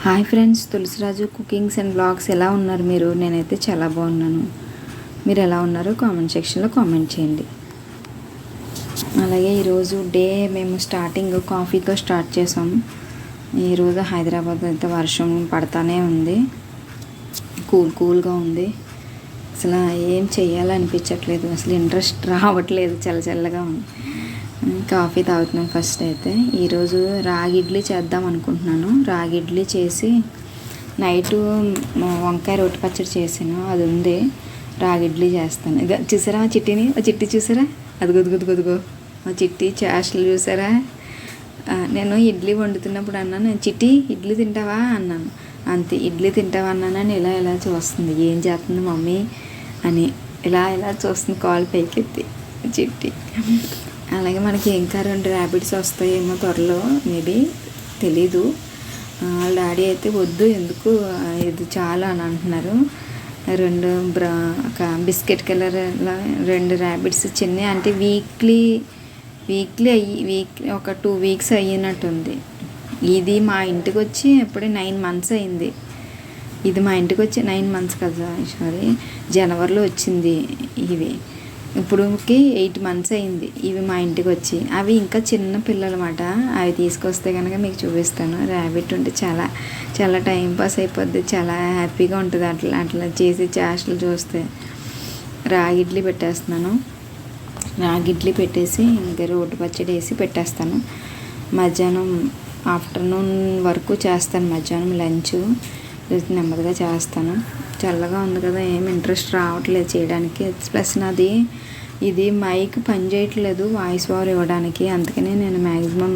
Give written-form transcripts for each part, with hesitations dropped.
Hi friends, Tulasiraju cookings and blogs ఎలా ఉన్నారు మీరు? నేనైతే చాలా బాగున్నాను. మీరు ఎలా ఉన్నారో కామెంట్ సెక్షన్లో కామెంట్ చేయండి. అలాగే ఈరోజు డే మేము స్టార్టింగ్ కాఫీతో స్టార్ట్ చేసాం. ఈరోజు హైదరాబాద్ అయితే వర్షం పడతానే ఉంది, కూల్గా ఉంది. అసలు ఏం చేయాలనిపించట్లేదు, అసలు ఇంట్రెస్ట్ రావట్లేదు, చల్లగా ఉంది. కాఫీ తాగుతున్నాను. ఫస్ట్ అయితే ఈరోజు రాగి ఇడ్లీ చేద్దాం అనుకుంటున్నాను. రాగి ఇడ్లీ చేసి నైటు వంకాయ రోటి పచ్చడి చేసాను, అది ఉంది. రాగి ఇడ్లీ చేస్తాను. ఇక చూసారా చిట్టిని, చిట్టి చూసారా, అది గొదుగొదుగొదుగో ఆ చిట్టి చేష్టలు చూసారా. నేను ఇడ్లీ వండుతున్నప్పుడు అన్నాను, చిట్టి ఇడ్లీ తింటావా అన్నాను. అంతే, ఇడ్లీ తింటావా అన్నానని ఇలా చూస్తుంది, ఏం చేస్తుంది మమ్మీ అని ఇలా చూస్తుంది కాల్ పైకెత్తి చిట్టి. అలాగే మనకి ఇంకా 2 ర్యాబిట్స్ వస్తాయేమో త్వరలో, మేబీ తెలీదు. వాళ్ళ డాడీ అయితే వద్దు, ఎందుకు ఇది చాలా అని అంటున్నారు. 2 ఒక బిస్కెట్ కలర్ 2 ర్యాబిట్స్ చిన్నవి, అంటే వీక్లీ ఒక 2 వీక్స్ అయినట్టుంది. ఇది మా ఇంటికి వచ్చి ఎప్పుడే 9 మంత్స్ అయింది. ఇది మా ఇంటికి వచ్చి 9 మంత్స్ కదా, సారీ జనవరిలో వచ్చింది. ఇవి ఇప్పుడుకి 8 మంత్స్ అయింది ఇవి మా ఇంటికి వచ్చి. అవి ఇంకా చిన్న పిల్లలు అన్నమాట. అవి తీసుకొస్తే కనుక మీకు చూపిస్తాను. ర్యాబిట్ ఉంటే చాలా టైం పాస్ అయిపోద్ది, చాలా హ్యాపీగా ఉంటుంది అట్లా చేసి చేష్టలు చూస్తే. రాగి ఇడ్లీ పెట్టేస్తున్నాను. రాగి ఇడ్లీ పెట్టేసి ఇంకా రోటి పచ్చడి వేసి పెట్టేస్తాను. మధ్యాహ్నం ఆఫ్టర్నూన్ వరకు చేస్తాను. మధ్యాహ్నం లంచ్ నెమ్మదిగా చేస్తాను. చల్లగా ఉంది కదా, ఏం ఇంట్రెస్ట్ రావట్లేదు చేయడానికి. ప్లస్ నాది ఇది మైక్ పని చేయట్లేదు వాయిస్ ఓవర్ ఇవ్వడానికి, అందుకని నేను మ్యాక్సిమం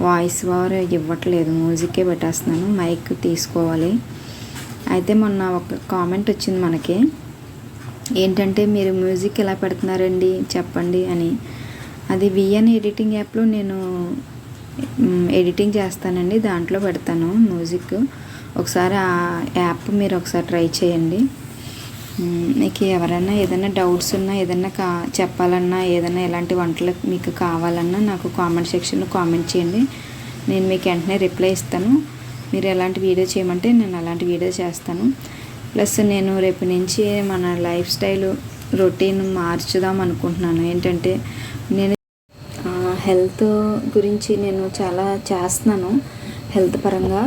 వాయిస్ ఓవర్ ఇవ్వట్లేదు, మ్యూజిక్కే పెట్టేస్తున్నాను. మైక్ తీసుకోవాలి. అయితే మొన్న ఒక కామెంట్ వచ్చింది మనకి, ఏంటంటే మీరు మ్యూజిక్ ఎలా పెడుతున్నారండి చెప్పండి అని. అది విఎన్ ఎడిటింగ్ యాప్లో నేను ఎడిటింగ్ చేస్తానండి, దాంట్లో పెడతాను మ్యూజిక్. ఒకసారి ఆ యాప్ మీరు ఒకసారి ట్రై చేయండి. మీకు ఎవరైనా ఏదైనా డౌట్స్ ఉన్నా, ఏదైనా చెప్పాలన్నా, ఏదైనా ఎలాంటి వంటలు మీకు కావాలన్నా నాకు కామెంట్ సెక్షన్లో కామెంట్ చేయండి. నేను మీకు వెంటనే రిప్లై ఇస్తాను. మీరు ఎలాంటి వీడియో చేయమంటే నేను అలాంటి వీడియో చేస్తాను. ప్లస్ నేను రేపు నుంచి మన లైఫ్ స్టైల్ రొటీన్ మార్చుదాం అనుకుంటున్నాను. ఏంటంటే నేను హెల్త్ గురించి నేను చాలా చేస్తున్నాను. హెల్త్ పరంగా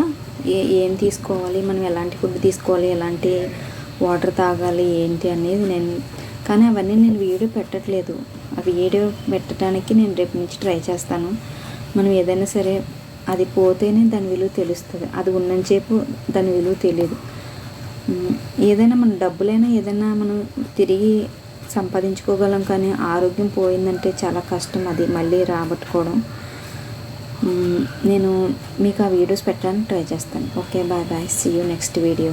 ఏం తీసుకోవాలి, మనం ఎలాంటి ఫుడ్ తీసుకోవాలి, ఎలాంటి వాటర్ తాగాలి ఏంటి అనేది కానీ అవన్నీ నేను వీడియో పెట్టట్లేదు. ఆ వీడియో పెట్టడానికి నేను రేపు నుంచి ట్రై చేస్తాను. మనం ఏదైనా సరే అది పోతేనే దాని విలువ తెలుస్తుంది, అది ఉన్నంతసేపు దాని విలువ తెలియదు. ఏదైనా మన డబ్బులైనా ఏదైనా మనం తిరిగి సంపాదించుకోగలం, కానీ ఆరోగ్యం పోయిందంటే చాలా కష్టం అది మళ్ళీ రాబట్టుకోవడం. నేను మీకు ఆ వీడియోస్ పెట్టడానికి ట్రై చేస్తాను. Okay, bye, see you next video.